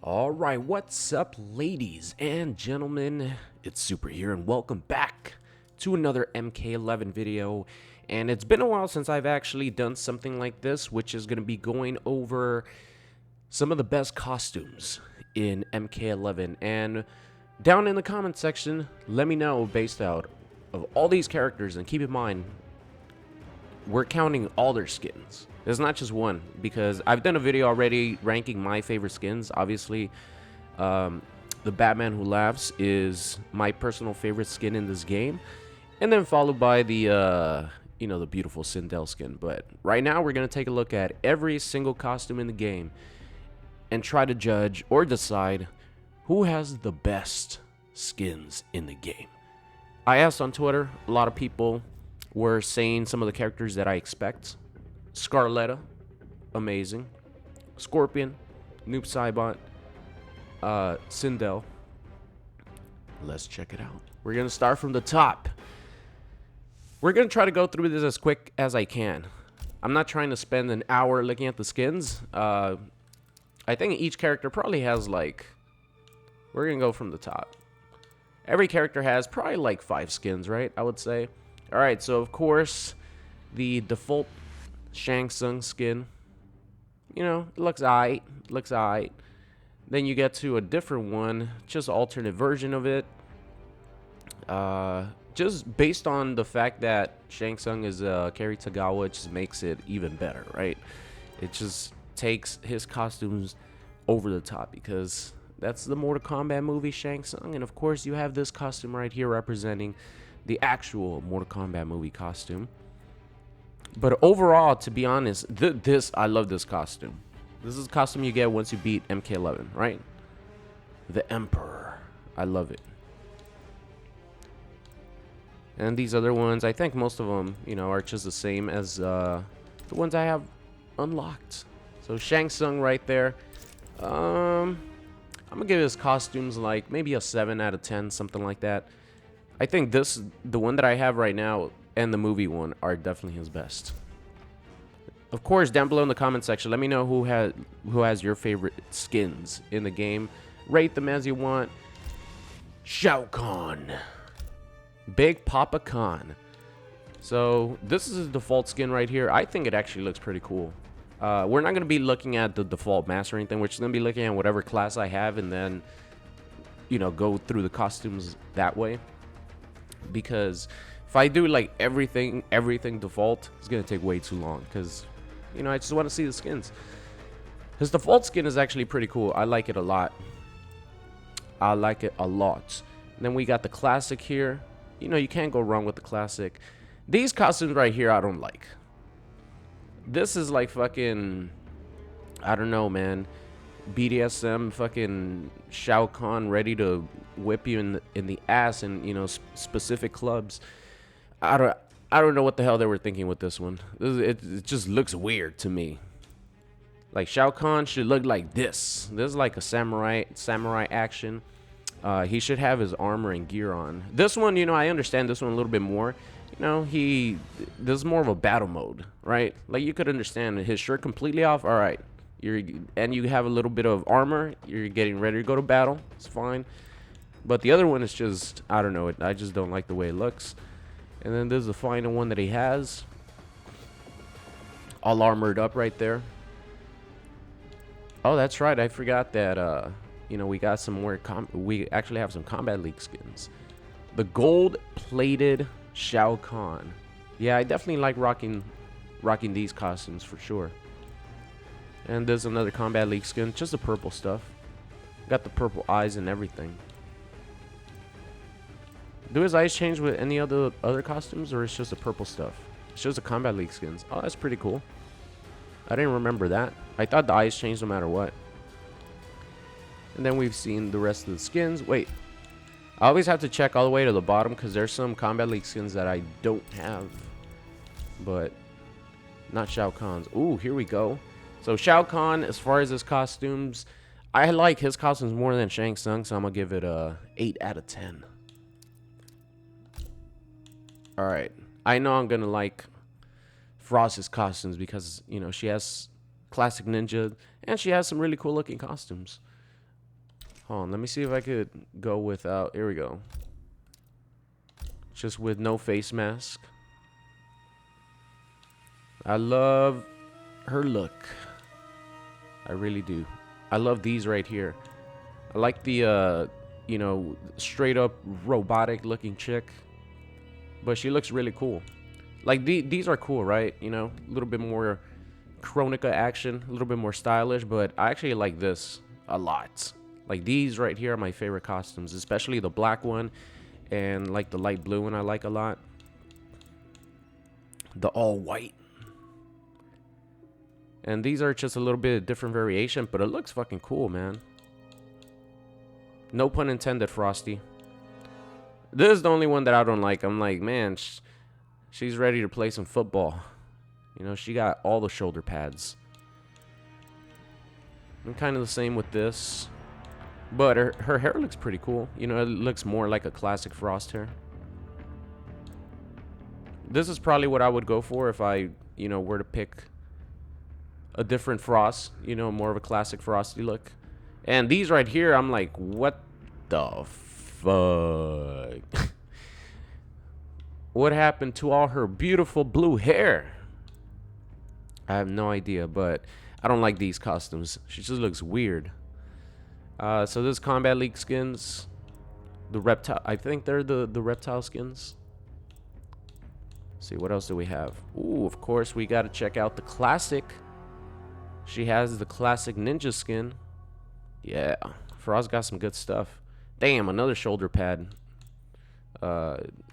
Alright, what's up, ladies and gentlemen? It's Super here, and welcome back to another MK11 video. And it's been a while since I've actually done something like this, which is going to be going over some of the best costumes in MK11. And down in the comment section, let me know, based out of all these characters, and keep in mind, we're counting all their skins. There's not just one, because I've done a video already ranking my favorite skins. Obviously, the Batman Who Laughs is my personal favorite skin in this game, and then followed by the the beautiful Sindel skin. But right now, we're gonna take a look at every single costume in the game and try to judge or decide who has the best skins in the game. I asked on Twitter, a lot of people were saying some of the characters that I expect. Skarlet, amazing. Scorpion, Noob Saibot, Sindel. Let's check it out. We're going to start from the top. We're going to try to go through this as quick as I can. I'm not trying to spend an hour looking at the skins. I think each character probably has like... We're going to go from the top. Every character has probably like 5 skins, right? I would say. Alright, so of course, the default Shang Tsung skin, it looks alright. Then you get to a different one, just alternate version of it. Just based on the fact that Shang Tsung is Kerry Tagawa, it just makes it even better, right? It just takes his costumes over the top, because that's the Mortal Kombat movie Shang Tsung, and of course you have this costume right here representing the actual Mortal Kombat movie costume. But overall, to be honest, I love this costume. This is a costume you get once you beat MK11, right? The Emperor. I love it. And these other ones, I think most of them, are just the same as the ones I have unlocked. So Shang Tsung right there. I'm gonna give his costumes like maybe a 7 out of 10, something like that. I think the one that I have right now and the movie one are definitely his best. Of course, down below in the comment section, let me know who has your favorite skins in the game. Rate them as you want. Shao Kahn. Big Papa Khan. So this is his default skin right here. I think it actually looks pretty cool. We're not going to be looking at the default mask or anything. We're just going to be looking at whatever class I have, and then, go through the costumes that way. Because if I do like everything default, it's gonna take way too long, because I just want to see the skins. His default skin is actually pretty cool. I like it a lot. And then we got the classic here. You can't go wrong with the classic. These costumes right here I don't like. This is like fucking, I don't know, man, BDSM fucking Shao Kahn ready to whip you in the ass in specific clubs. I don't know what the hell they were thinking with this one. It just looks weird to me. Like Shao Kahn should look like this. This is like a samurai action. He should have his armor and gear on. This one, I understand this one a little bit more. This is more of a battle mode, right? Like you could understand his shirt completely off. All right. And you have a little bit of armor. You're getting ready to go to battle. It's fine. But the other one is just, I don't know. I just don't like the way it looks. And then there's the final one that he has. All armored up right there. Oh, that's right. I forgot that, we got some more. We actually have some Combat League skins. The gold-plated Shao Kahn. Yeah, I definitely like rocking these costumes for sure. And there's another Combat League skin, just the purple stuff. Got the purple eyes and everything. Do his eyes change with any other costumes, or it's just the purple stuff? It's just the Combat League skins. Oh, that's pretty cool. I didn't remember that. I thought the eyes changed no matter what. And then we've seen the rest of the skins. Wait. I always have to check all the way to the bottom, because there's some Combat League skins that I don't have. But not Shao Kahn's. Ooh, here we go. So Shao Kahn, as far as his costumes, I like his costumes more than Shang Tsung, so I'm going to give it a 8 out of 10. Alright. I know I'm going to like Frost's costumes because, she has classic ninja, and she has some really cool looking costumes. Hold on, let me see if I could go without. Here we go. Just with no face mask. I love her look. I really do. I love these right here. I like the, you know, straight up robotic looking chick. But she looks really cool. Like, these are cool, right? You know, a little bit more Chronica action, a little bit more stylish. But I actually like this a lot. Like, these right here are my favorite costumes. Especially the black one. And, like, the light blue one I like a lot. The all white. And these are just a little bit different variation, but it looks fucking cool, man. No pun intended, Frosty. This is the only one that I don't like. I'm like, man, she's ready to play some football. You know, she got all the shoulder pads. I'm kind of the same with this. But her hair looks pretty cool. You know, it looks more like a classic Frost hair. This is probably what I would go for if I, you know, were to pick a different Frost, you know, more of a classic Frosty look. And these right here, I'm like, what the fuck? What happened to all her beautiful blue hair? I have no idea, but I don't like these costumes. She just looks weird. So this Combat League skins, the reptile, I think they're the reptile skins. Let's see, what else do we have? Ooh, of course, we got to check out the classic. She has the classic ninja skin. Yeah, Frost got some good stuff. Damn, another shoulder pad.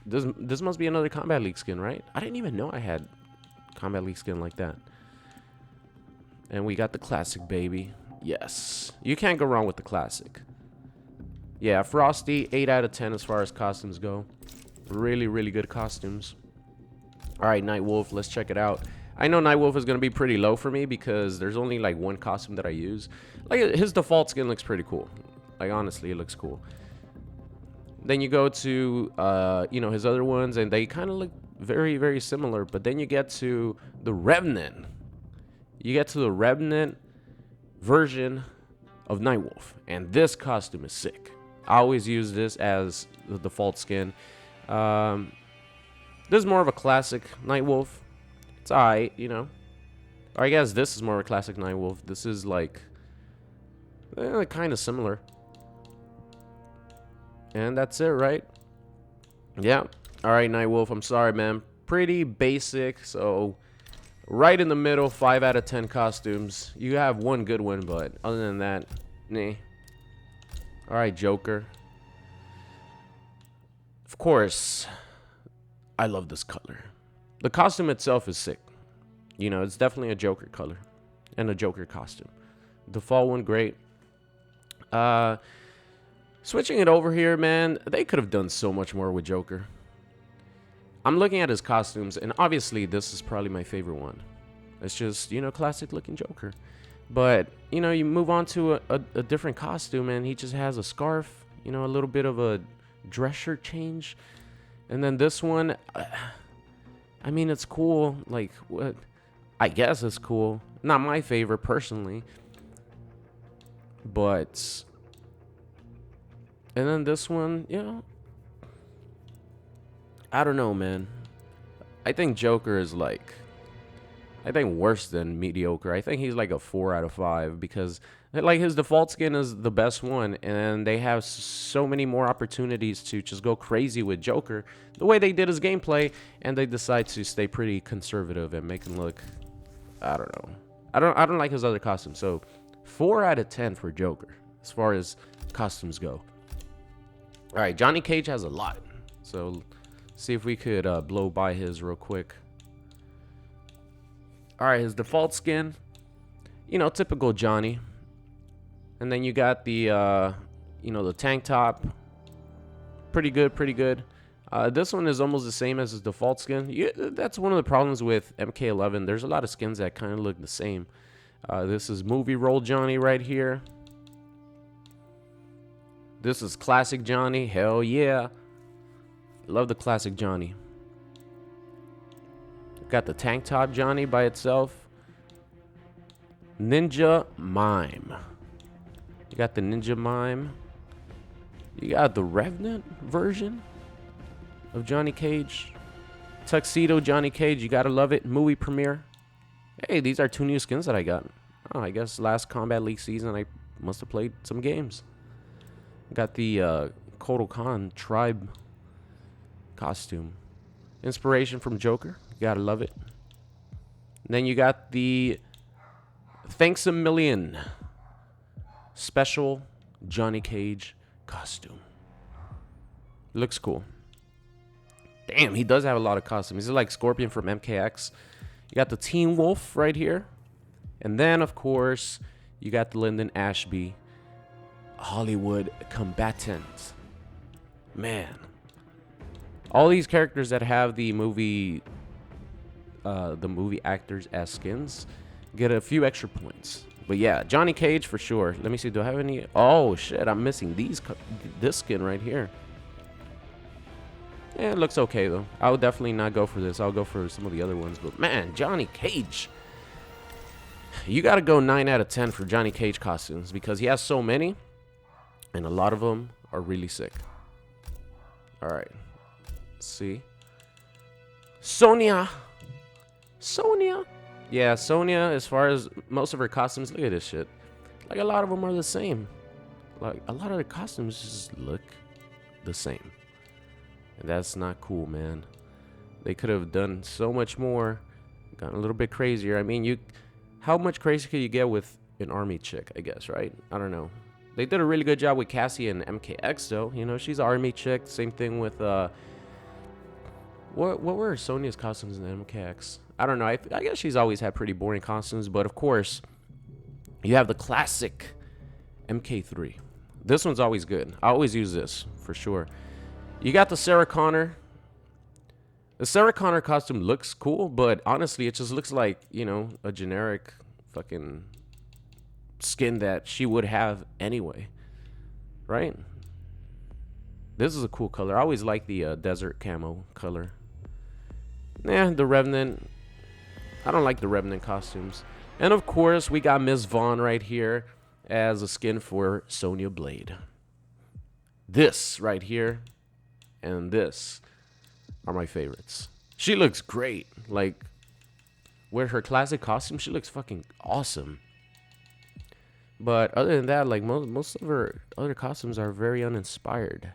This must be another Combat League skin, right? I didn't even know I had Combat League skin like that. And we got the classic, baby. Yes, you can't go wrong with the classic. Yeah, Frosty, 8 out of 10 as far as costumes go. Really, really good costumes. All right, Nightwolf, let's check it out. I know Nightwolf is going to be pretty low for me because there's only like one costume that I use. Like, his default skin looks pretty cool. Like, honestly, it looks cool. Then you go to, you know, his other ones, and they kind of look very, very similar. But then you get to the Revenant. You get to the Revenant version of Nightwolf. And this costume is sick. I always use this as the default skin. This is more of a classic Nightwolf. It's alright, you know. Or I guess this is more of a classic Nightwolf. This is like kind of similar. And that's it, right? Yeah. Alright, Nightwolf. I'm sorry, man. Pretty basic. So, right in the middle, 5 out of 10 costumes. You have one good one, but other than that, nah. Alright, Joker. Of course, I love this color. The costume itself is sick. You know, it's definitely a Joker color and a Joker costume. Default one, great. Switching it over here, man, they could have done so much more with Joker. I'm looking at his costumes, and obviously this is probably my favorite one. It's just, you know, classic looking Joker. But, you know, you move on to a different costume, and he just has a scarf, you know, a little bit of a dress shirt change. And then this one, I mean, it's cool. Like, what? I guess it's cool. Not my favorite, personally. But, and then this one, you know, I don't know, man. I think Joker is like, I think worse than mediocre. I think he's like a 4 out of 5 because, like, his default skin is the best one, and they have so many more opportunities to just go crazy with Joker the way they did his gameplay, and they decide to stay pretty conservative and make him look, I don't know. I don't like his other costumes. So 4 out of 10 for Joker as far as costumes go. All right, Johnny Cage has a lot, so see if we could blow by his real quick. All right, his default skin, you know, typical Johnny. And then you got the, you know, the tank top. Pretty good, pretty good. This one is almost the same as his default skin. That's one of the problems with MK11. There's a lot of skins that kind of look the same. This is movie role Johnny right here. This is classic Johnny. Hell yeah. Love the classic Johnny. Got the tank top Johnny by itself. Ninja Mime. You got the Ninja Mime. You got the Revenant version of Johnny Cage. Tuxedo Johnny Cage, you gotta love it. Movie premiere. Hey, these are 2 new skins that I got. Oh, I guess last Combat League season I must have played some games. Got the Kotal Kahn tribe costume. Inspiration from Joker. You gotta love it. And then you got the Thanks a Million special Johnny Cage costume. Looks cool. Damn, he does have a lot of costumes. He's like Scorpion from MKX. You got the Teen Wolf right here. And then, of course, you got the Lyndon Ashby Hollywood combatant. Man. All these characters that have the movie actors as skins get a few extra points. But yeah, Johnny Cage for sure. Let me see, do I have any? Oh shit, I'm missing this skin right here. Yeah, it looks okay though. I would definitely not go for this. I'll go for some of the other ones. But man, Johnny Cage. You gotta go 9 out of 10 for Johnny Cage costumes because he has so many, and a lot of them are really sick. All right, let's see. Sonya. Yeah, Sonya, as far as most of her costumes, look at this shit. Like, a lot of them are the same. Like, a lot of the costumes just look the same. And that's not cool, man. They could have done so much more, gotten a little bit crazier. I mean, how much crazy could you get with an army chick, I guess, right? I don't know. They did a really good job with Cassie and MKX, though. You know, she's an army chick. Same thing with, what were Sonya's costumes in the MKX? I don't know. I guess she's always had pretty boring costumes. But, of course, you have the classic MK3. This one's always good. I always use this, for sure. You got the Sarah Connor. The Sarah Connor costume looks cool, but honestly, it just looks like, you know, a generic fucking skin that she would have anyway. Right? This is a cool color. I always like the desert camo color. Nah, the Revenant. I don't like the Revenant costumes. And of course, we got Ms. Vaughn right here as a skin for Sonya Blade. This right here and this are my favorites. She looks great. Like, with her classic costume, she looks fucking awesome. But other than that, like, most of her other costumes are very uninspired.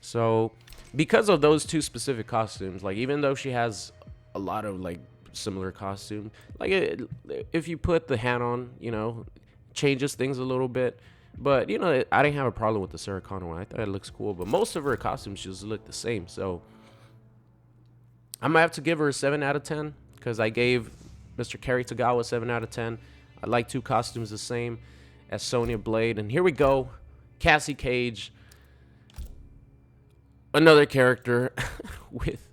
So, because of those 2 specific costumes, like, even though she has a lot of, like, similar costume, like, if you put the hat on, you know, changes things a little bit. But, you know, I didn't have a problem with the Sarah Connor one. I thought it looks cool. But most of her costumes just look the same. So, I'm going to have to give her a 7 out of 10. Because I gave Mr. Kerry Tagawa 7 out of 10. I like 2 costumes the same as Sonya Blade. And here we go. Cassie Cage. Another character with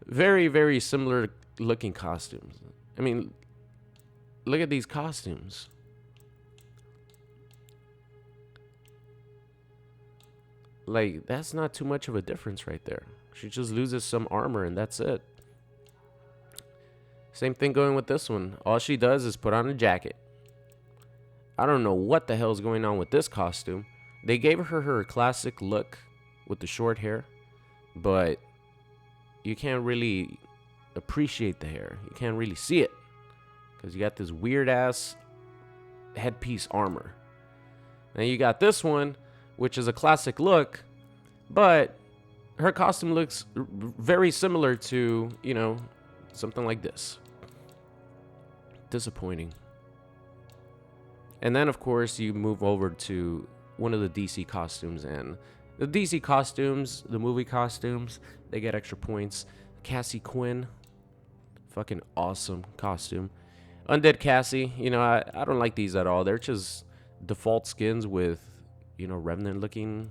very, very similar looking costumes. I mean, look at these costumes. Like, that's not too much of a difference right there. She just loses some armor and that's it. Same thing going with this one. All she does is put on a jacket. I don't know what the hell is going on with this costume. They gave her classic look with the short hair, but you can't really appreciate the hair. You can't really see it because you got this weird ass headpiece armor. Then you got this one, which is a classic look, but her costume looks very similar to, you know, something like this. Disappointing. And then, of course, you move over to one of the DC costumes, and the DC costumes, the movie costumes, they get extra points. Cassie Quinn, fucking awesome costume. Undead Cassie, you know, I don't like these at all. They're just default skins with, you know, Revenant looking,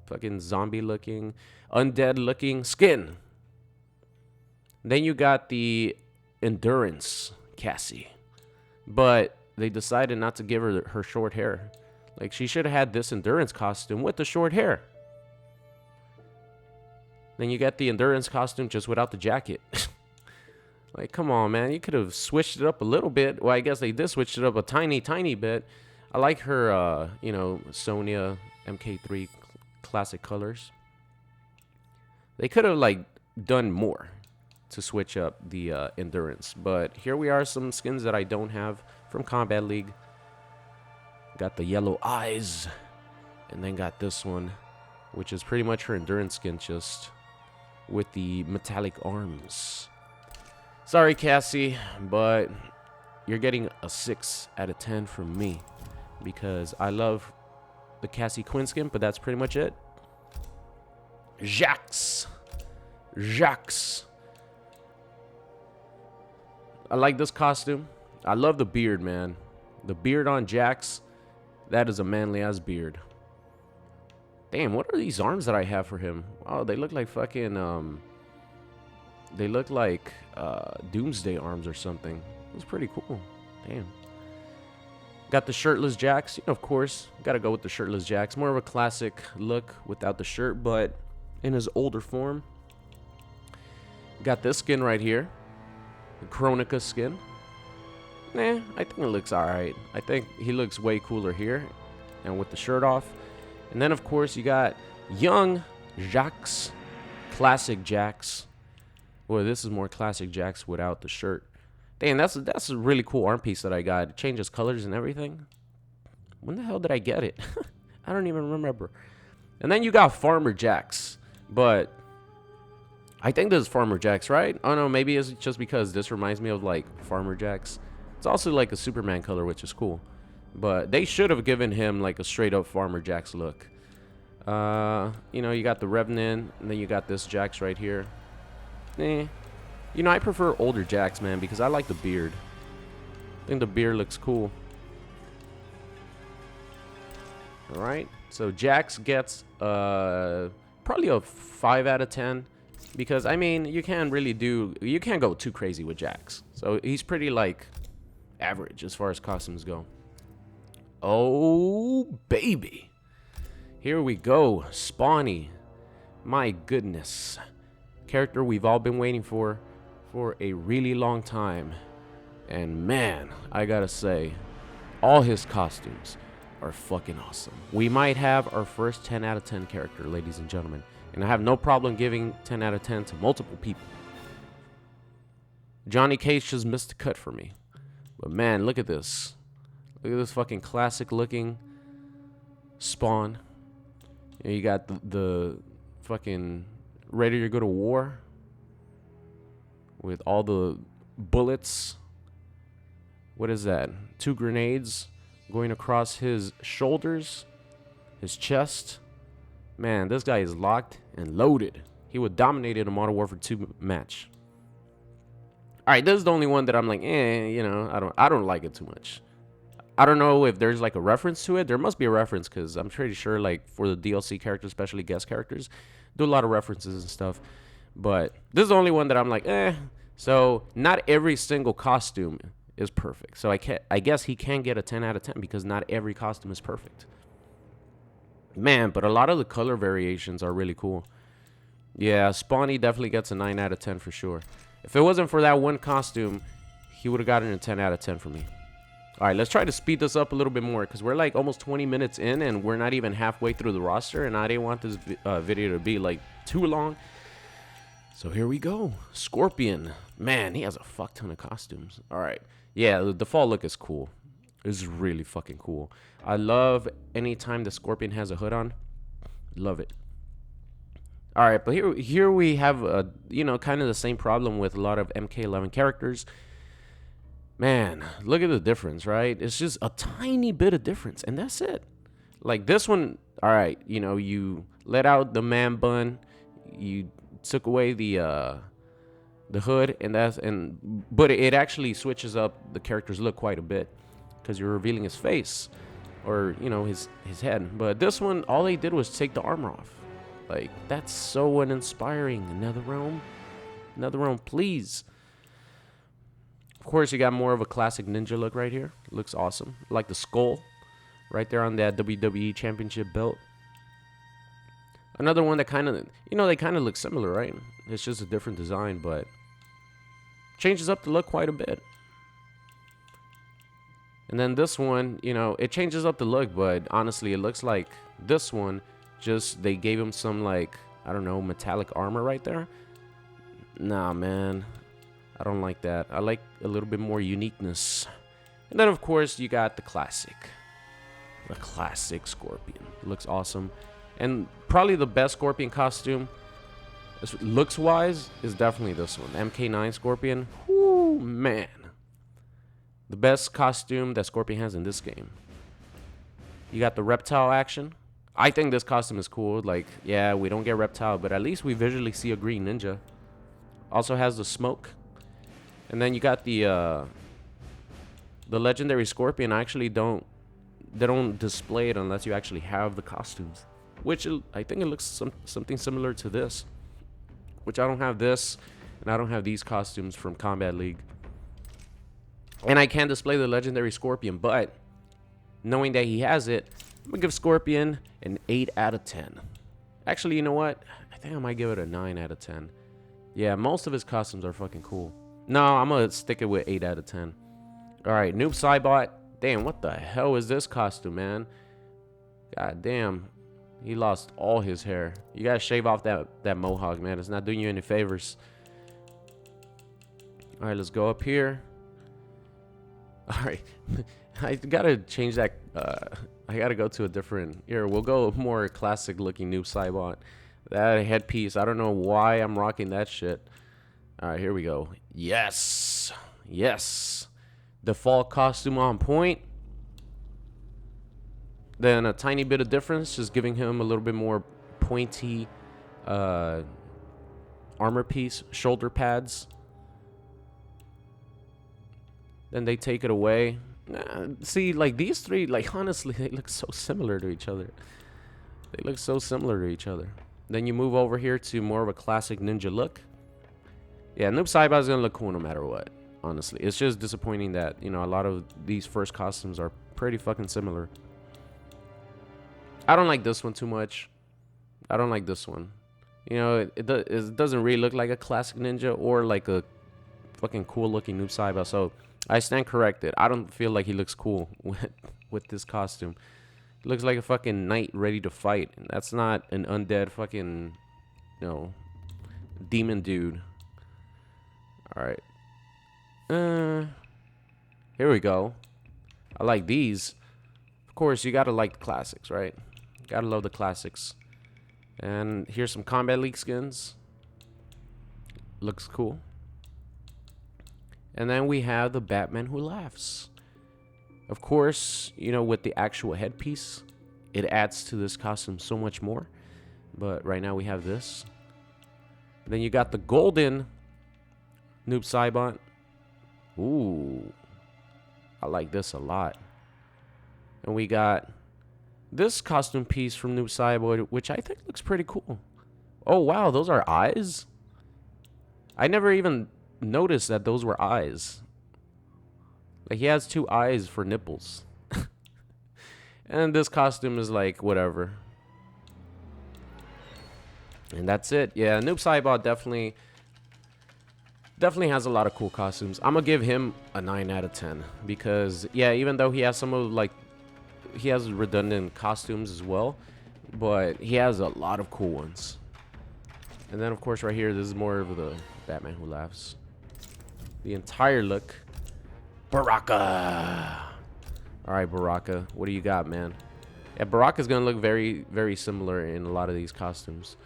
fucking zombie looking, undead looking skin. Then you got the Endurance Cassie, but they decided not to give her short hair. Like, she should have had this Endurance costume with the short hair. Then you got the Endurance costume just without the jacket. Like, come on, man. You could have switched it up a little bit. Well, I guess they did switch it up a tiny, tiny bit. I like her, you know, Sonya MK3 classic colors. They could have like done more to switch up the endurance, but here we are, some skins that I don't have from Combat League. Got the yellow eyes, and then got this one, which is pretty much her endurance skin, just with the metallic arms. Sorry, Cassie, but you're getting a 6 out of 10 from me because I love the Cassie Quinn skin, but that's pretty much it. Jax. I like this costume. I love the beard, man. The beard on Jax, that is a manly ass beard. Damn, what are these arms that I have for him? Oh, they look like fucking they look like Doomsday arms or something. It's pretty cool. Damn. Got the shirtless Jax. You know, of course, gotta go with the shirtless Jax. More of a classic look without the shirt, but in his older form. Got this skin right here. The Chronica skin. Nah, I think it looks alright. I think he looks way cooler here. And with the shirt off. And then, of course, you got young Jax. Classic Jax. Boy, this is more classic Jax without the shirt. Damn, that's a really cool arm piece that I got. It changes colors and everything. When the hell did I get it? I don't even remember. And then you got Farmer Jax. But I think this is Farmer Jax, right? Oh no, maybe it's just because this reminds me of like Farmer Jax. It's also like a Superman color, which is cool. But they should have given him like a straight up Farmer Jax look. You know, you got the Revenant, and then you got this Jax right here. You know, I prefer older Jax, man, because I like the beard. I think the beard looks cool. Alright, so Jax gets probably a 5 out of 10. Because, I mean, you can't go too crazy with Jax. So he's pretty, like, average as far as costumes go. Oh, baby. Here we go. Spawny. My goodness. Character we've all been waiting for a really long time. And man, I gotta say, all his costumes are fucking awesome. We might have our first 10 out of 10 character, ladies and gentlemen. And I have no problem giving 10 out of 10 to multiple people. Johnny Cage just missed the cut for me. But man, look at this. Look at this fucking classic looking Spawn. And you got the fucking ready to go to war with all the bullets. What is that? 2 grenades going across his shoulders, his chest. Man, this guy is locked and loaded. He would dominate in a Modern Warfare 2 match. Alright, this is the only one that I'm like, you know, I don't like it too much. I don't know if there's like a reference to it. There must be a reference because I'm pretty sure like for the DLC characters, especially guest characters, do a lot of references and stuff. But this is the only one that I'm like, So not every single costume is perfect. So I guess he can get a 10 out of 10 because not every costume is perfect. Man, but a lot of the color variations are really cool. Yeah, Spawny definitely gets a 9 out of 10 for sure. If it wasn't for that one costume, he would have gotten a 10 out of 10 for me. All right, let's try to speed this up a little bit more because we're like almost 20 minutes in and we're not even halfway through the roster, and I didn't want this video to be like too long. So here we go. Scorpion. Man, he has a fuck ton of costumes. All right. Yeah, the default look is cool. It's really fucking cool. I love anytime the Scorpion has a hood on. Love it. All right, but here we have you know, kind of the same problem with a lot of MK11 characters. Man, look at the difference, right? It's just a tiny bit of difference, and that's it. Like this one, all right, you know, you let out the man bun, you took away the hood, but it actually switches up the character's look quite a bit because you're revealing his face or, you know, his head. But this one, all they did was take the armor off. Like, that's so uninspiring. Another realm, please. Of course, you got more of a classic ninja look right here. Looks awesome. Like the skull right there on that WWE Championship belt. Another one that kind of, you know, they kind of look similar, right? It's just a different design, but changes up the look quite a bit. And then this one, you know, it changes up the look, but honestly, it looks like this one. Just they gave him some, like, I don't know, metallic armor right there. Nah, man, I don't like that. I like a little bit more uniqueness. And then, of course, you got the classic Scorpion. It looks awesome. And probably the best Scorpion costume, looks-wise, is definitely this one. MK9 Scorpion. Whoo, man. The best costume that Scorpion has in this game. You got the reptile action. I think this costume is cool. Like, yeah, we don't get reptile, but at least we visually see a green ninja. Also has the smoke. And then you got the legendary Scorpion. They don't display it unless you actually have the costumes. Which I think it looks something similar to this. Which I don't have this, and I don't have these costumes from Kombat League. And I can display the legendary Scorpion, but knowing that he has it, I'm gonna give Scorpion an 8 out of 10. Actually, you know what? I think I might give it a 9 out of 10. Yeah, most of his costumes are fucking cool. No, I'm gonna stick it with 8 out of 10. Alright, Noob Saibot. Damn, what the hell is this costume, man? God damn. He lost all his hair. You gotta shave off that mohawk, man. It's not doing you any favors. Alright, let's go up here. Alright. I gotta change that. I gotta go to a different. Here, we'll go more classic looking Noob Saibot. That headpiece. I don't know why I'm rocking that shit. Alright, here we go. Yes. Yes. Default costume on point. Then a tiny bit of difference, just giving him a little bit more pointy armor piece, shoulder pads. Then they take it away. See, like these three, like honestly, they look so similar to each other. They look so similar to each other. Then you move over here to more of a classic ninja look. Yeah, Noob Saibot is gonna look cool no matter what. Honestly, it's just disappointing that, you know, a lot of these first costumes are pretty fucking similar. I don't like this one too much. I don't like this one. You know, it doesn't really look like a classic ninja or like a fucking cool looking Noob Saibot. So I stand corrected. I don't feel like he looks cool with this costume. He looks like a fucking knight ready to fight. That's not an undead fucking, you know, demon dude. All right. Here we go. I like these. Of course, you gotta like the classics, right? Gotta love the classics. And here's some Kombat League skins. Looks cool. And then we have the Batman who laughs. Of course, you know, with the actual headpiece, it adds to this costume so much more. But right now we have this. Then you got the golden Noob Saibot. Ooh. I like this a lot. And we got this costume piece from Noob Saibot, which I think looks pretty cool. Oh, wow. Those are eyes? I never even noticed that those were eyes. Like, he has 2 eyes for nipples. And this costume is like, whatever. And that's it. Yeah, Noob Saibot definitely has a lot of cool costumes. I'm gonna give him a 9 out of 10. Because, yeah, even though he has some of, like, he has redundant costumes as well, but he has a lot of cool ones. And then, of course, right here, this is more of the Batman who laughs. The entire look. Baraka. All right, Baraka, what do you got, man? Yeah, Baraka's gonna look very, very similar in a lot of these costumes.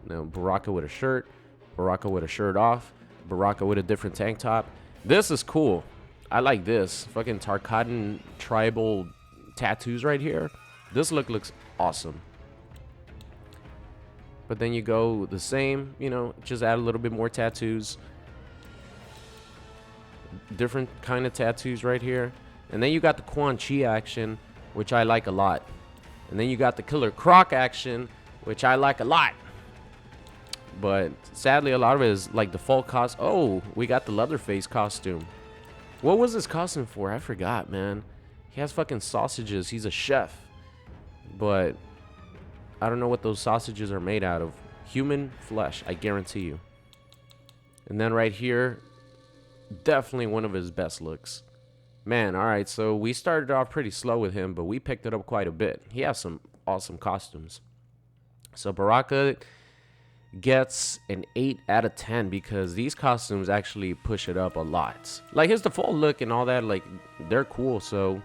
Now, Baraka with a shirt, Baraka with a shirt off, Baraka with a different tank top. This is cool. I like this. Fucking Tarkatan tribal tattoos right here. This look looks awesome. But then you go the same, you know, just add a little bit more tattoos. Different kind of tattoos right here. And then you got the Quan Chi action, which I like a lot. And then you got the Killer Croc action, which I like a lot. But sadly, a lot of it is like default cost. Oh, we got the Leatherface costume. What was this costume for? I forgot, man. He has fucking sausages. He's a chef. But I don't know what those sausages are made out of. Human flesh, I guarantee you. And then right here, definitely one of his best looks. Man, all right, so we started off pretty slow with him, but we picked it up quite a bit. He has some awesome costumes. So Baraka gets an 8 out of 10 because these costumes actually push it up a lot. Like his default look and all that, like they're cool. So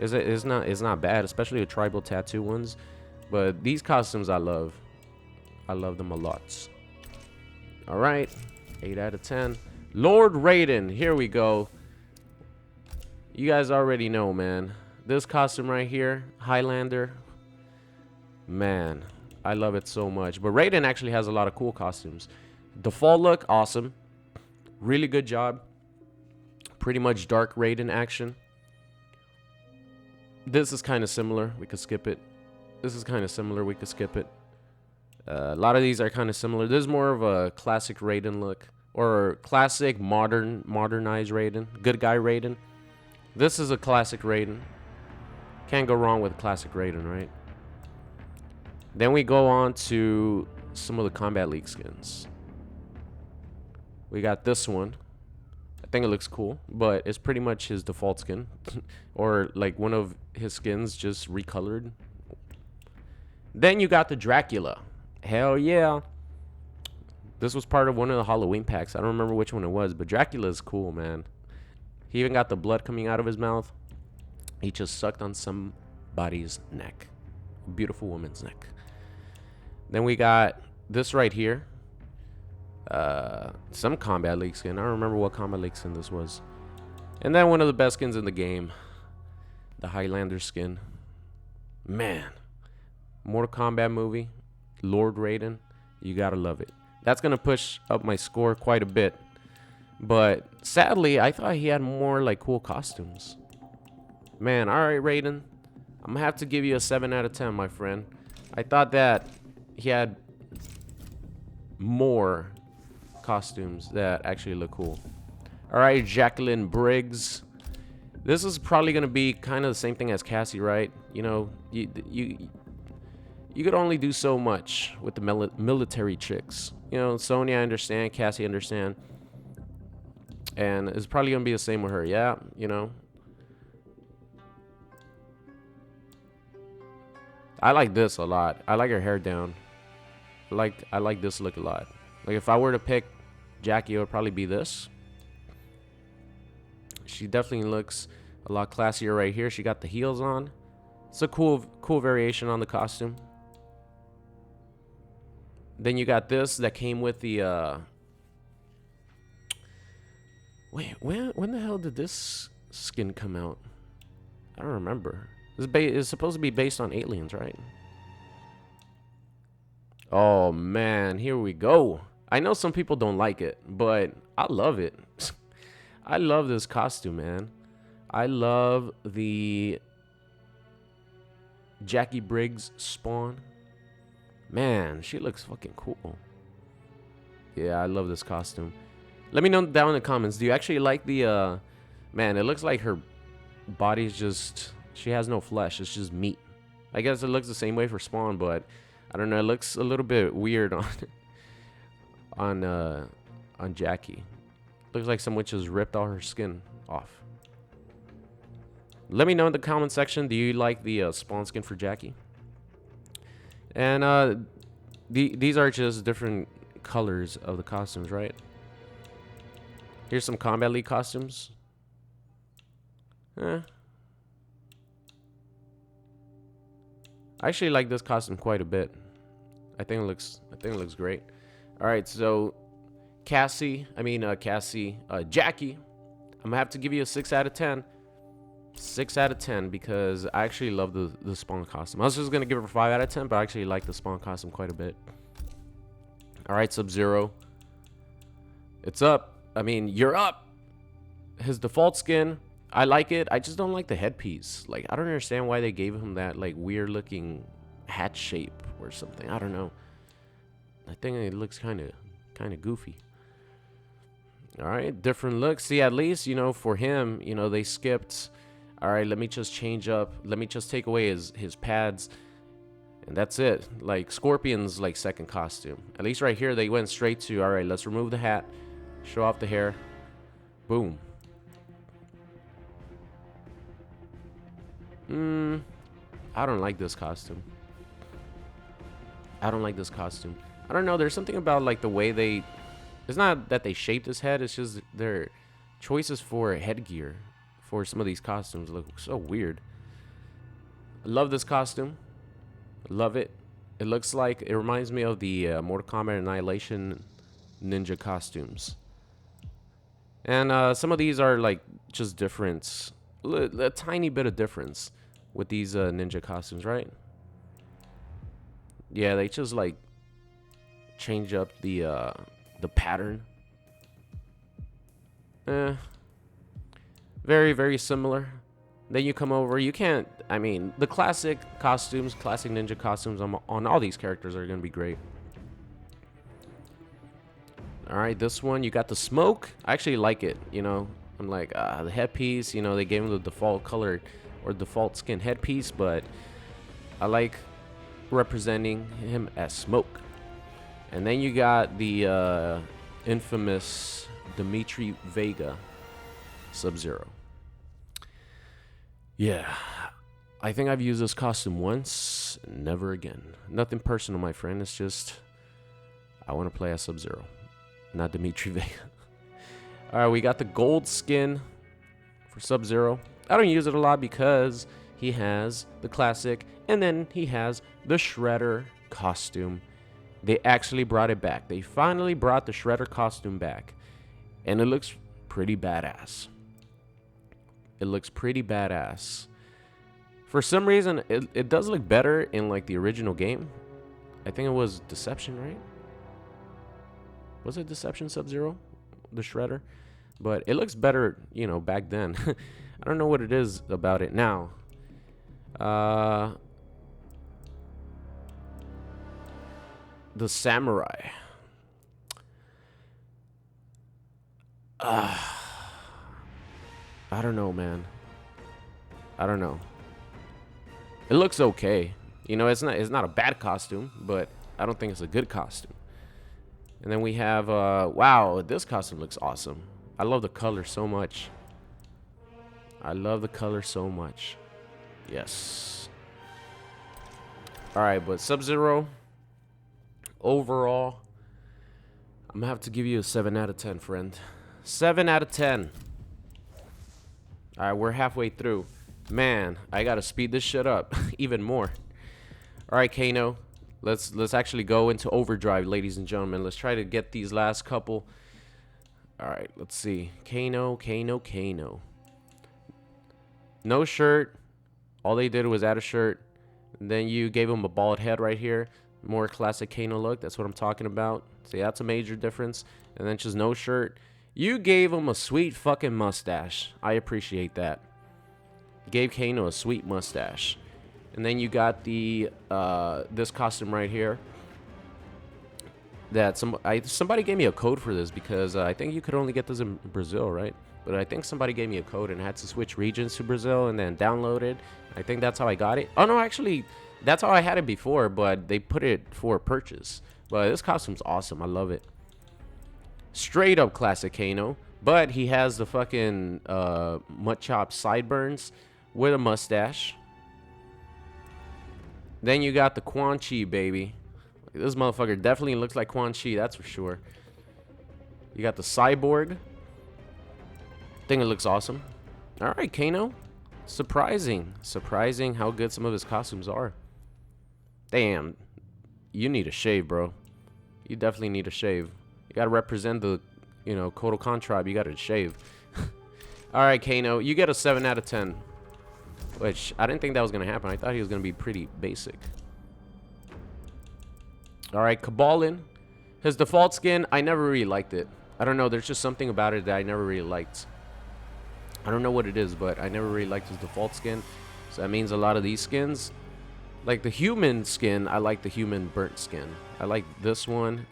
it's not bad, especially the tribal tattoo ones. But these costumes I love them a lot. All right, 8 out of 10. Lord Raiden, here we go. You guys already know, man. This costume right here, Highlander, man, I love it so much. But Raiden actually has a lot of cool costumes. Default look, awesome. Really good job. Pretty much dark Raiden action. This is kind of similar. We could skip it. This is kind of similar. We could skip it. A lot of these are kind of similar. This is more of a classic Raiden look. Or classic modernized Raiden. Good guy Raiden. This is a classic Raiden. Can't go wrong with classic Raiden, right? Then we go on to some of the Kombat League skins. We got this one. I think it looks cool, but it's pretty much his default skin. Or like one of his skins just recolored. Then you got the Dracula. Hell yeah. This was part of one of the Halloween packs. I don't remember which one it was, but Dracula is cool, man. He even got the blood coming out of his mouth. He just sucked on somebody's neck. A beautiful woman's neck. Then we got this right here. Some Kombat League skin. I don't remember what Kombat League skin this was. And then one of the best skins in the game. The Highlander skin. Man. Mortal Kombat movie. Lord Raiden. You gotta love it. That's gonna push up my score quite a bit. But sadly, I thought he had more like cool costumes. Man, alright Raiden. I'm gonna have to give you a 7 out of 10, my friend. I thought that he had more costumes that actually look cool. Alright, Jacqui Briggs. This is probably gonna be kind of the same thing as Cassie, right? You know, you could only do so much with the military chicks. You know, Sonya, I understand. Cassie, I understand. And it's probably going to be the same with her. Yeah, you know. I like this a lot. I like her hair down. I like this look a lot. Like, if I were to pick Jacqui, it would probably be this. She definitely looks a lot classier right here. She got the heels on. It's a cool variation on the costume. Then you got this that came with the wait, when the hell did this skin come out? I don't remember. It's supposed to be based on aliens, right? Oh man, here we go. I know some people don't like it, but I love it. I love this costume, man. I love the Jacqui Briggs spawn. Man, she looks fucking cool. Yeah, I love this costume. Let me know down in the comments. Do you actually like the man, it looks like her body's just, she has no flesh. It's just meat. I guess it looks the same way for Spawn, but I don't know. It looks a little bit weird on Jacqui. Looks like someone just ripped all her skin off. Let me know in the comment section. Do you like the Spawn skin for Jacqui? And these are just different colors of the costumes, right? Here's some Kombat League costumes. I actually like this costume quite a bit. I think it looks great. All right, so Jacqui, I'm gonna have to give you a 6 out of 10. 6 out of 10 because I actually love the Spawn costume. I was just gonna give it a 5 out of 10, but I actually like the Spawn costume quite a bit. All right, Sub-Zero. It's up. I mean, you're up. His default skin, I like it. I just don't like the headpiece. Like, I don't understand why they gave him that like weird looking hat shape or something. I don't know. I think it looks kind of goofy. All right, different looks. See, at least, you know, for him, you know, they skipped. All right, let me just change up. Let me just take away his pads. And that's it. Like, Scorpion's, like, second costume. At least right here, they went straight to, all right, let's remove the hat. Show off the hair. Boom. I don't like this costume. I don't like this costume. I don't know. There's something about like the way they. It's not that they shaped his head. It's just their choices for headgear for some of these costumes look so weird. I love this costume. I love it. It looks like it reminds me of the Mortal Kombat Annihilation ninja costumes. And some of these are like just different, a tiny bit of difference with these ninja costumes, right? Yeah, they just like change up the pattern. Very, very similar. Then you come over, you can't, I mean, the classic costumes, classic ninja costumes on all these characters are going to be great. All right, this one, you got the smoke. I actually like it, you know. I'm like, the headpiece, you know, they gave him the default color or default skin headpiece, but I like representing him as smoke. And then you got the infamous Dimitri Vega Sub-Zero. Yeah, I think I've used this costume once, never again. Nothing personal, my friend. It's just I want to play as Sub-Zero, not Dimitri Vega. All right, we got the gold skin for Sub-Zero. I don't use it a lot because he has the classic, and then he has the Shredder costume. They actually brought it back. They finally brought the Shredder costume back, and it looks pretty badass. It looks pretty badass. For some reason, it does look better in like the original game. I think it was Deception, right? Was it Deception Sub-Zero? The Shredder? But it looks better, you know, back then. I don't know what it is about it now. The Samurai. I don't know, man. I don't know. It looks okay. You know, it's not a bad costume, but I don't think it's a good costume. And then we have wow, this costume looks awesome. I love the color so much. I love the color so much. Yes. All right, but Sub-Zero overall, I'm gonna have to give you a 7 out of 10, friend. 7 out of 10. All right, we're halfway through. Man, I gotta speed this shit up even more. All right, Kano, let's actually go into overdrive, ladies and gentlemen. Let's try to get these last couple. All right, let's see. Kano. No shirt. All they did was add a shirt. And then you gave him a bald head right here. More classic Kano look. That's what I'm talking about. See, that's a major difference. And then just no shirt. You gave him a sweet fucking mustache. I appreciate that. You gave Kano a sweet mustache. And then you got the this costume right here. That somebody gave me a code for this because I think you could only get this in Brazil, right? But I think somebody gave me a code and had to switch regions to Brazil and then download it. I think that's how I got it. Oh no, actually, that's how I had it before, but they put it for purchase. But this costume's awesome. I love it. Straight up classic Kano, but he has the fucking mud chop sideburns with a mustache. Then you got the Quan Chi, baby. This motherfucker definitely looks like Quan Chi, that's for sure. You got the cyborg. I think it looks awesome. All right, Kano. Surprising how good some of his costumes are. Damn, you need a shave, bro. You definitely need a shave. You gotta represent the, you know, Kotal Kahn tribe. You gotta shave. All right, Kano, you get a 7 out of 10. Which, I didn't think that was gonna happen. I thought he was gonna be pretty basic. All right, Kabal. His default skin, I never really liked it. I don't know, there's just something about it that I never really liked. I don't know what it is, but I never really liked his default skin. So that means a lot of these skins, like the human skin, I like the human burnt skin. I like this one.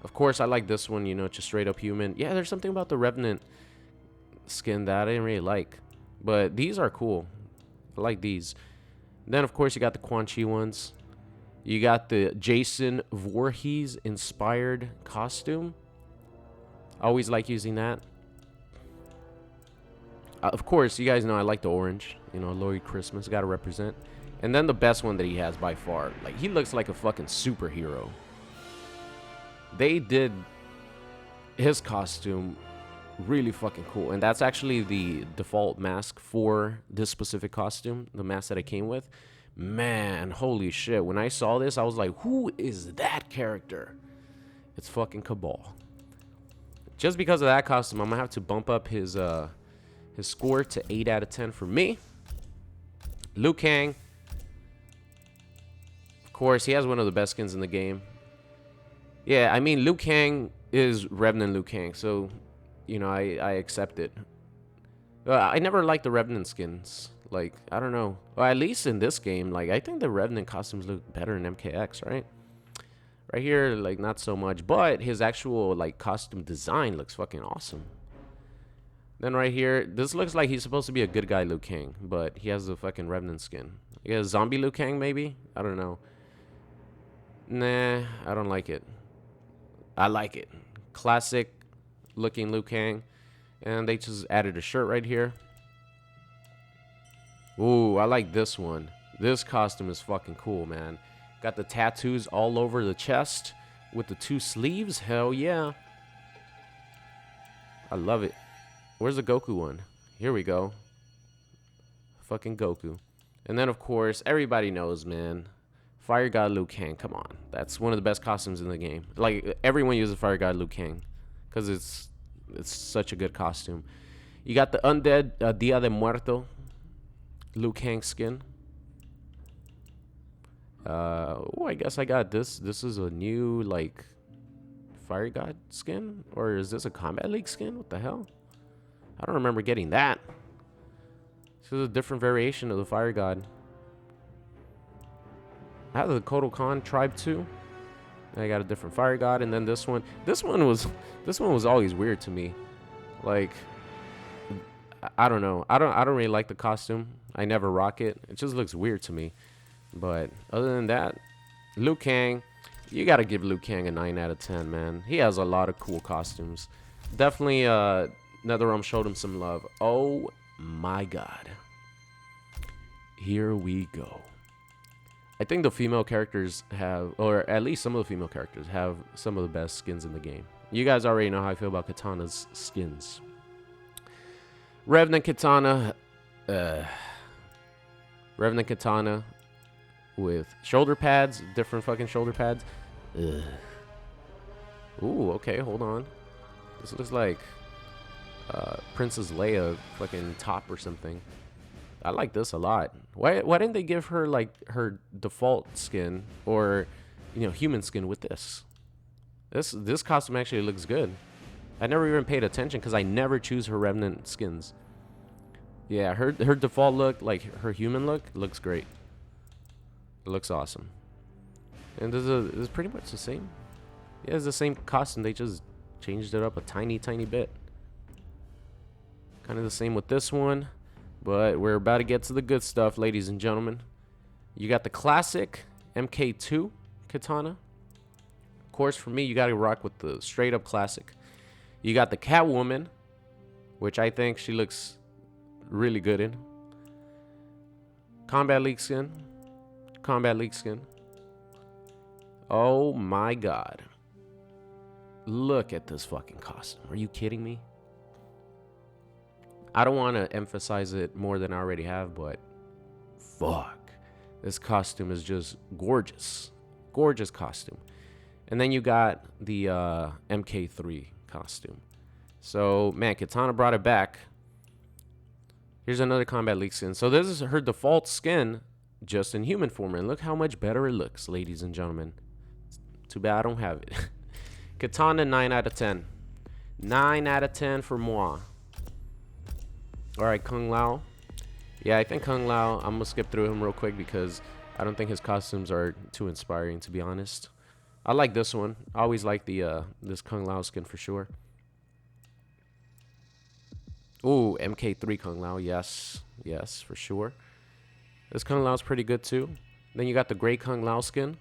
Of course, I like this one, you know, just straight up human. Yeah, there's something about the Revenant skin that I didn't really like. But these are cool. I like these. Then, of course, you got the Quan Chi ones. You got the Jason Voorhees inspired costume. I always like using that. Of course, you guys know I like the orange. You know, Lori Christmas, gotta represent. And then the best one that he has by far. Like, he looks like a fucking superhero. They did his costume really fucking cool. And that's actually the default mask for this specific costume. The mask that it came with. Man, holy shit. When I saw this, I was like, who is that character? It's fucking Kabal. Just because of that costume, I'm gonna have to bump up his score to 8 out of 10 for me. Liu Kang. Of course, he has one of the best skins in the game. Yeah, I mean, Liu Kang is Revenant Liu Kang, so, you know, I accept it. I never liked the Revenant skins. Like, I don't know. Well, at least in this game, like, I think the Revenant costumes look better in MKX, right? Right here, like, not so much. But his actual, like, costume design looks fucking awesome. Then right here, this looks like he's supposed to be a good guy Liu Kang, but he has the fucking Revenant skin. Yeah, zombie Liu Kang, maybe? I don't know. Nah, I don't like it. I like it. Classic looking Liu Kang. And they just added a shirt right here. Ooh, I like this one. This costume is fucking cool, man. Got the tattoos all over the chest with the 2 sleeves. Hell yeah. I love it. Where's the Goku one? Here we go. Fucking Goku. And then, of course, everybody knows, man. Fire God Liu Kang. Come on. That's one of the best costumes in the game. Like, everyone uses Fire God Liu Kang. Because it's such a good costume. You got the Undead Dia de Muerto Liu Kang skin. Oh, I guess I got this. This is a new, like, Fire God skin? Or is this a Combat League skin? What the hell? I don't remember getting that. This is a different variation of the Fire God. I have the Kotal Kahn tribe too. I got a different Fire God, and then this one. This one was always weird to me. Like, I don't know. I don't really like the costume. I never rock it. It just looks weird to me. But other than that, Liu Kang, you gotta give Liu Kang a 9 out of 10, man. He has a lot of cool costumes. Definitely, NetherRealm showed him some love. Oh my god. Here we go. I think the female characters have, or at least some of the female characters have some of the best skins in the game. You guys already know how I feel about Kitana's skins. Revenant Kitana. Revenant Kitana with shoulder pads, different fucking shoulder pads. Ugh. Ooh, okay, hold on. This looks like Princess Leia fucking top or something. I like this a lot. Why didn't they give her like her default skin or, you know, human skin with this? This costume actually looks good. I never even paid attention because I never choose her Revenant skins. Yeah, her default look, like her human look, looks great. It looks awesome. And this is pretty much the same. Yeah, it's the same costume. They just changed it up a tiny bit. Kind of the same with this one. But we're about to get to the good stuff, ladies and gentlemen. You got the classic MK2 Kitana. Of course, for me, you got to rock with the straight up classic. You got the Catwoman, which I think she looks really good in. Combat League skin. Combat League skin. Oh my god. Look at this fucking costume. Are you kidding me? I don't want to emphasize it more than I already have, but fuck. This costume is just gorgeous. Gorgeous costume. And then you got the MK3 costume. So, man, Kitana brought it back. Here's another Combat League skin. So this is her default skin, just in human form. And look how much better it looks, ladies and gentlemen. Too bad I don't have it. Kitana, 9 out of 10. 9 out of 10 for moi. Alright, Kung Lao. Yeah, I think Kung Lao, I'm going to skip through him real quick because I don't think his costumes are too inspiring, to be honest. I like this one. I always like the this Kung Lao skin for sure. Ooh, MK3 Kung Lao. Yes. Yes, for sure. This Kung Lao is pretty good too. Then you got the gray Kung Lao skin.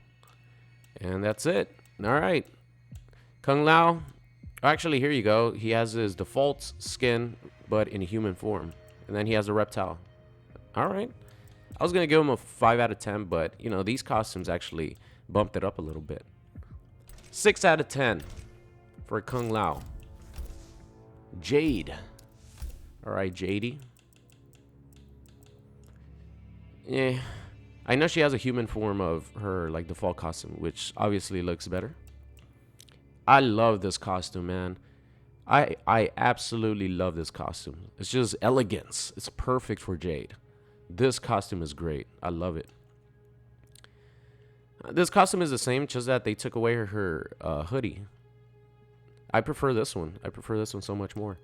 And that's it. Alright. Kung Lao. Actually, here you go. He has his default skin, but in human form. And then he has a reptile. All right. I was going to give him a 5 out of 10, but, you know, these costumes actually bumped it up a little bit. 6 out of 10 for Kung Lao. Jade. All right, Jade. Yeah. I know she has a human form of her, like, default costume, which obviously looks better. I love this costume, man. I absolutely love this costume. It's just elegance. It's perfect for Jade. This costume is great. I love it. This costume is the same, just that they took away her hoodie. I prefer this one. I prefer this one so much more.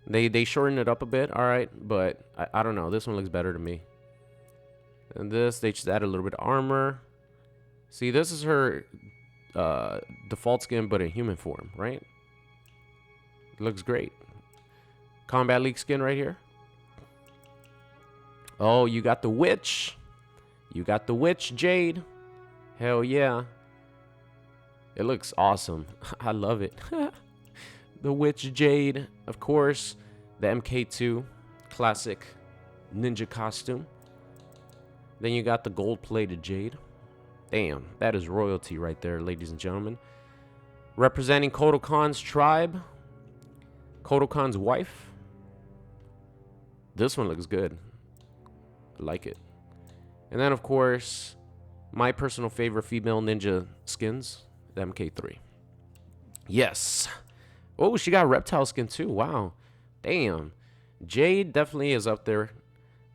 They shortened it up a bit, all right, but I don't know. This one looks better to me. And this, they just added a little bit of armor. See, this is her default skin, but in human form, right? It looks great. Combat League skin right here. Oh, you got the witch. You got the witch, Jade. Hell yeah. It looks awesome. I love it. The witch, Jade. Of course, the MK2 classic ninja costume. Then you got the gold-plated Jade. Damn, that is royalty right there, ladies and gentlemen. Representing Kotal Kahn's tribe. Kotal Kahn's wife. This one looks good. I like it. And then, of course, my personal favorite female ninja skins, the MK3. Yes. Oh, she got reptile skin too. Wow. Damn. Jade definitely is up there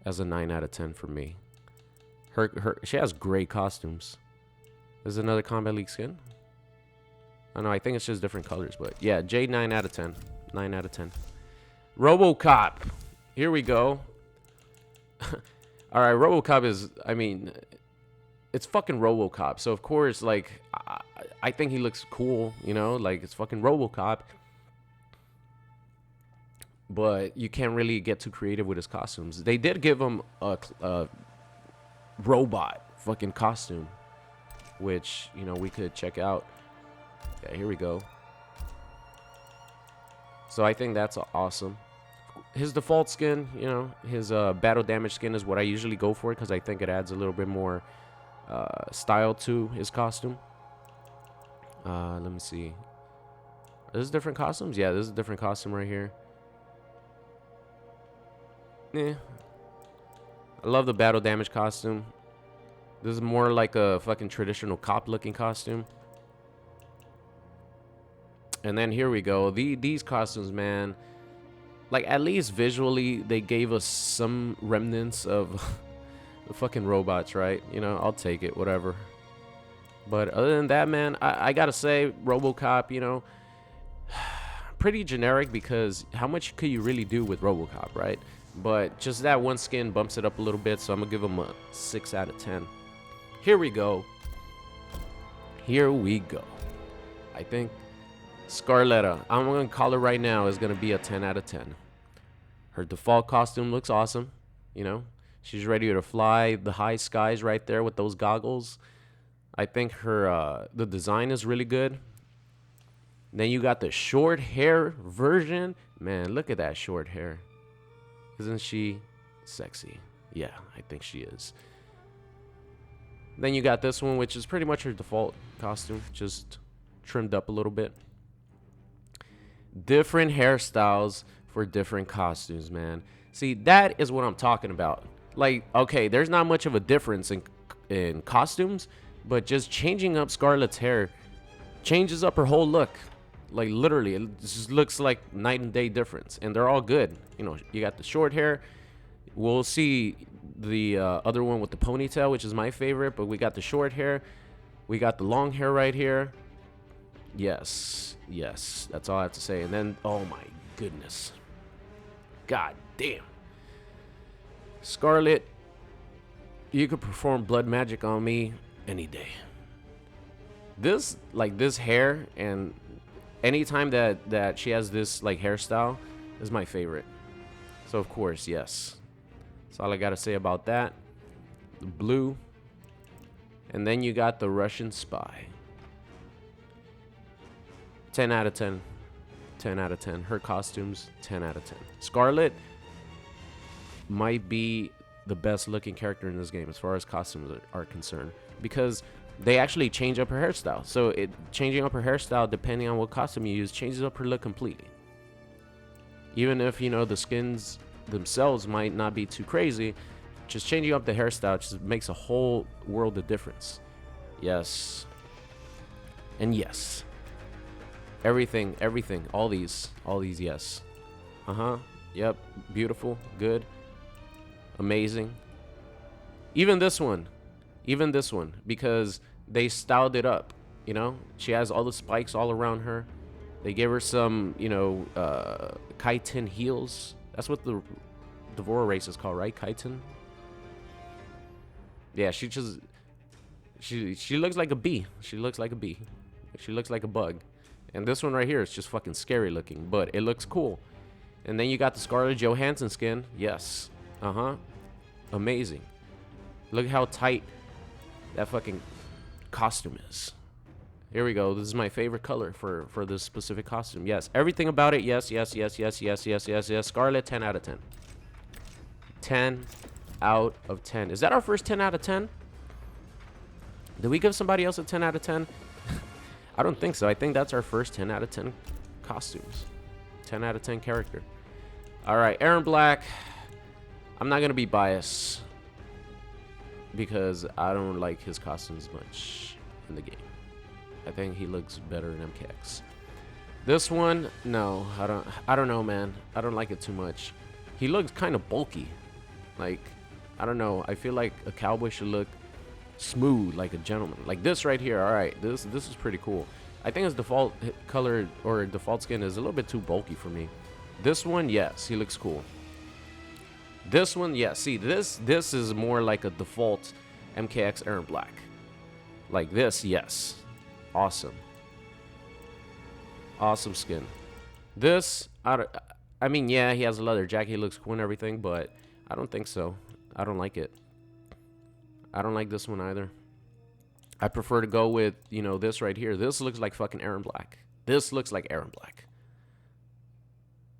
as a 9 out of 10 for me. She has great costumes. This is another Combat League skin. I know, I think it's just different colors, but yeah, Jade 9 out of 10. 9 out of 10. Robocop. Here we go. All right, Robocop is, I mean, it's fucking Robocop. So, of course, like, I think he looks cool, you know? Like, it's fucking Robocop. But you can't really get too creative with his costumes. They did give him a robot fucking costume, which, you know, we could check out. Yeah, here we go. So I think that's awesome. His default skin, you know, his battle damage skin is what I usually go for, because I think it adds a little bit more style to his costume. Let me see. Are this different costumes? Yeah, this is a different costume right here. Yeah. I love the battle damage costume. This is more like a fucking traditional cop looking costume. And then here we go. These costumes, man. Like, at least visually, they gave us some remnants of the fucking robots, right? You know, I'll take it, whatever. But other than that, man, I gotta say, Robocop, you know, pretty generic, because how much could you really do with Robocop, right? But just that one skin bumps it up a little bit, so I'm gonna give him a 6 out of 10. Here we go. Here we go. I think Skarlet, I'm gonna call her right now, is gonna be a 10 out of 10. Her default costume looks awesome. You know, she's ready to fly the high skies right there with those goggles. I think her the design is really good. Then you got the short hair version. Man, look at that short hair. Isn't she sexy? Yeah, I think she is. Then you got this one, which is pretty much her default costume, just trimmed up a little bit. Different hairstyles for different costumes, man. See, that is what I'm talking about. Like, okay, there's not much of a difference in costumes, but just changing up Skarlet's hair changes up her whole look. Like, literally, it just looks like night and day difference. And they're all good. You know, you got the short hair. We'll see the other one with the ponytail, which is my favorite. But we got the short hair. We got the long hair right here. Yes. Yes. That's all I have to say. And then, oh my goodness. God damn. Skarlet, you could perform blood magic on me any day. This, like, this hair, and anytime that she has this, like, hairstyle is my favorite. So, of course, yes. That's all I got to say about that. The blue. And then you got the Russian spy. 10 out of 10. 10 out of 10. Her costumes, 10 out of 10. Skarlet, might be the best looking character in this game as far as costumes are concerned, because they actually change up her hairstyle. So changing up her hairstyle depending on what costume you use changes up her look completely. Even if, you know, the skins themselves might not be too crazy, just changing up the hairstyle just makes a whole world of difference. Yes. And yes. Everything, all these, yes. Yep, beautiful, good, amazing. Even this one, because they styled it up, you know? She has all the spikes all around her. They gave her some, you know, chitin heels. That's what the Devora race is called, right? Chitin? Yeah, she looks like a bee. She looks like a bee. She looks like a bug. And this one right here is just fucking scary looking, but it looks cool. And then you got the Scarlett Johansson skin. Yes. Amazing. Look how tight that fucking costume is. Here we go. This is my favorite color for this specific costume. Yes. Everything about it. Yes. Scarlet, 10 out of 10. 10 out of 10. Is that our first 10 out of 10? Did we give somebody else a 10 out of 10? I don't think so. I think that's our first 10 out of 10 costumes. 10 out of 10 character. All right, Erron Black. I'm not going to be biased because I don't like his costumes much in the game. I think he looks better in MKX. This one, no, I don't know, man. I don't like it too much. He looks kind of bulky. Like, I don't know. I feel like a cowboy should look smooth, like a gentleman. Like this right here. All right, this is pretty cool. I think his default color or default skin is a little bit too bulky for me. This one, yes, he looks cool. This one, yeah. See, this is more like a default MKX Erron Black. Like this, yes. Awesome. Awesome skin. This, I mean, yeah, he has a leather jacket. He looks cool and everything, but I don't think so. I don't like it. I don't like this one either. I prefer to go with, you know, this right here. This looks like fucking Erron Black. This looks like Erron Black.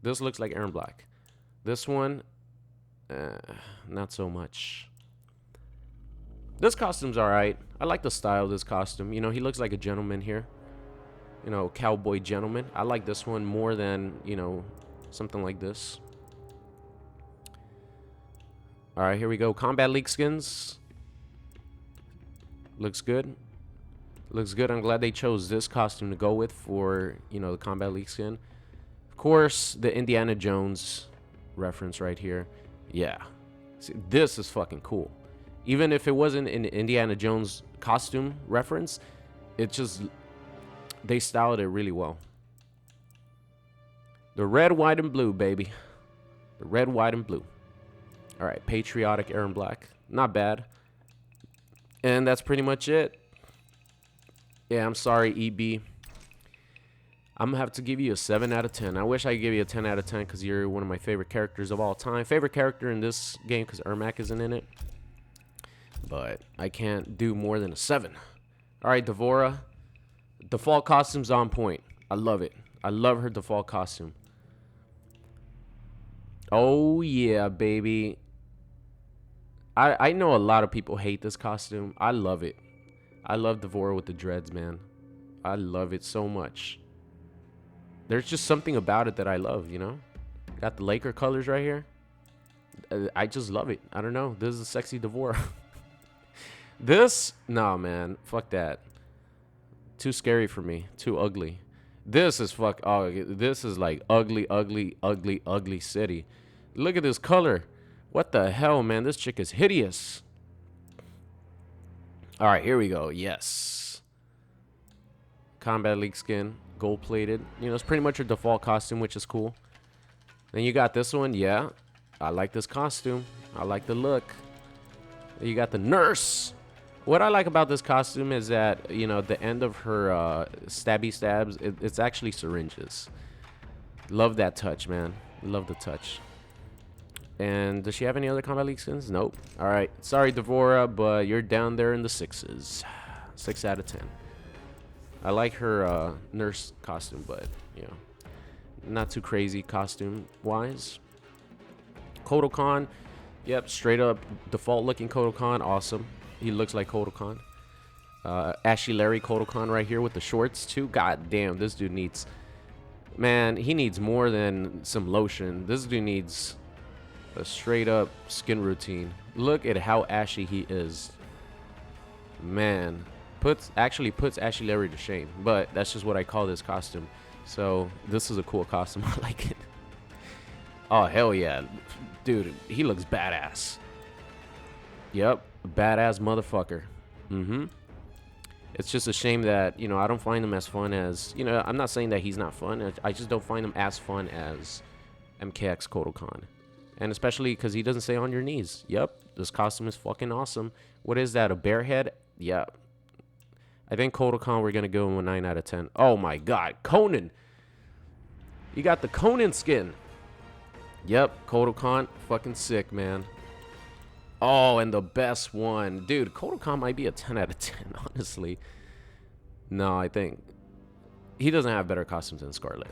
This looks like Erron Black. This one, not so much. This costume's alright. I like the style of this costume. You know, he looks like a gentleman here. You know, cowboy gentleman. I like this one more than, you know, something like this. Alright, here we go. Combat League skins. Looks good. Looks good. I'm glad they chose this costume to go with for, you know, the Combat League skin. Of course, the Indiana Jones reference right here. Yeah. See, this is fucking cool. Even if it wasn't an Indiana Jones costume reference, it just, they styled it really well. The red, white, and blue, baby. The red, white, and blue. All right, patriotic Erron Black. Not bad. And that's pretty much it. Yeah, I'm sorry, EB. I'm going to have to give you a 7 out of 10. I wish I could give you a 10 out of 10 because you're one of my favorite characters of all time. Favorite character in this game because Ermac isn't in it. But I can't do more than a 7. All right, Devora. Default costume's on point. I love it. I love her default costume. Oh, yeah, baby. I know a lot of people hate this costume. I love it. I love Devora with the dreads, man. I love it so much. There's just something about it that I love, you know? Got the Laker colors right here. I just love it. I don't know. This is a sexy Devora. This, nah, man. Fuck that. Too scary for me. Too ugly. This is oh, this is like ugly, ugly, ugly, ugly city. Look at this color. What the hell, man? This chick is hideous. All right, here we go. Yes. Combat League skin. Gold-plated. You know, it's pretty much her default costume, which is cool. Then you got this one. Yeah. I like this costume. I like the look. Then you got the nurse. What I like about this costume is that, you know, the end of her stabby stabs, it's actually syringes. Love that touch, man. Love the touch. And does she have any other Combat League skins? Nope. All right. Sorry, Devora, but you're down there in the 6s. 6 out of 10. I like her nurse costume, but, you know, not too crazy costume-wise. Kotal Kahn. Yep, straight up default looking Kotal Kahn. Awesome. He looks like Kotal Kahn. Ashy Larry Kotal Kahn right here with the shorts too. God damn, this dude needs... Man, he needs more than some lotion. This dude needs a straight up skin routine. Look at how ashy he is. Man, actually puts Ashy Larry to shame. But that's just what I call this costume. So this is a cool costume. I like it. Oh, hell yeah. Dude, he looks badass. Yep, badass motherfucker. It's just a shame that, you know, I don't find him as fun as, you know, I'm not saying that he's not fun. I just don't find him as fun as MKX Kotal Kahn. And especially because he doesn't say on your knees. Yep, this costume is fucking awesome. What is that, a bear head? Yeah. I think Kotal Kahn, we're going to go with a 9 out of 10. Oh my god, Conan. You got the Conan skin. Yep, Kotal Kahn, fucking sick, man. Oh, and the best one. Dude, Kotal Kahn might be a 10 out of 10, honestly. No, I think he doesn't have better costumes than Skarlet.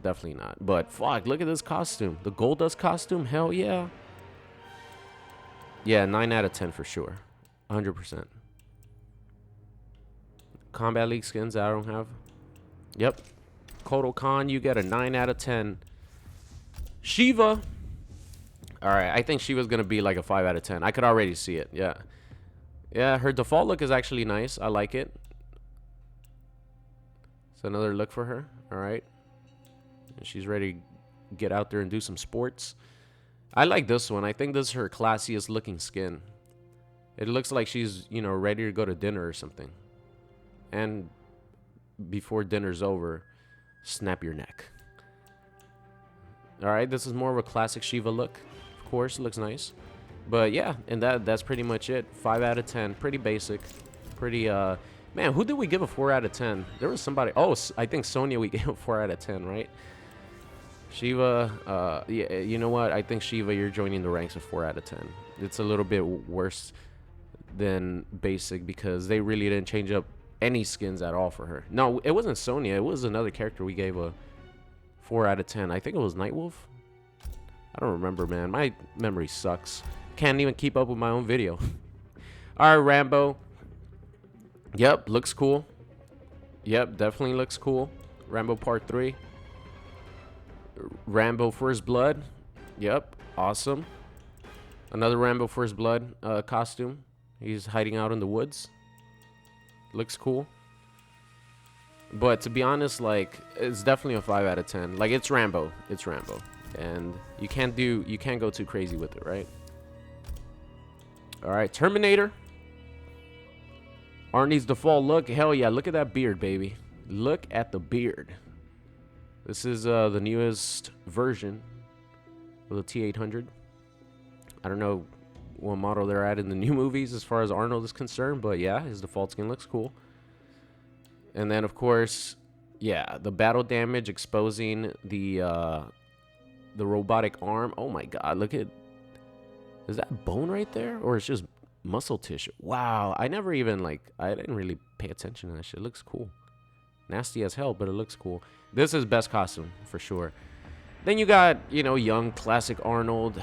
Definitely not. But fuck, look at this costume. The Goldust costume, hell yeah. Yeah, 9 out of 10 for sure. 100%. Combat League skins that I don't have. Yep. Kotal Kahn, you get a 9 out of 10. Sheeva. Alright, I think Sheeva's going to be like a 5 out of 10. I could already see it, yeah. Yeah, her default look is actually nice. I like it. It's another look for her. Alright. She's ready to get out there and do some sports. I like this one. I think this is her classiest looking skin. It looks like she's, you know, ready to go to dinner or something. And before dinner's over, snap your neck. Alright, this is more of a classic Sheeva look. Of course, it looks nice. But yeah, and that's pretty much it. 5 out of 10. Pretty basic. Pretty, man, who did we give a 4 out of 10? There was somebody. Oh, I think Sonya we gave a 4 out of 10, right? Sheeva, yeah, you know what? I think Sheeva, you're joining the ranks of 4 out of 10. It's a little bit worse than basic because they really didn't change up any skins at all for her. No, it wasn't Sonya. It was another character we gave a 4 out of 10. I think it was Nightwolf. I don't remember, man. My memory sucks. Can't even keep up with my own video. All right, Rambo. Yep, looks cool. Yep, definitely looks cool. Rambo Part 3. Rambo First Blood. Yep, awesome. Another Rambo First Blood costume. He's hiding out in the woods. Looks cool. But to be honest, like, it's definitely a 5 out of 10. Like, it's Rambo. It's Rambo. And you can't go too crazy with it, right? All right, Terminator. Arnie's default look. Hell yeah, look at that beard, baby. Look at the beard. This is the newest version of the T-800. I don't know what model they're at in the new movies as far as Arnold is concerned, but yeah, his default skin looks cool. And then, of course, yeah, the battle damage exposing the robotic arm. Oh my god, look at... Is that bone right there? Or it's just muscle tissue? Wow, I never even, like... I didn't really pay attention to that shit. It looks cool. Nasty as hell, but it looks cool. This is best costume, for sure. Then you got, you know, young, classic Arnold.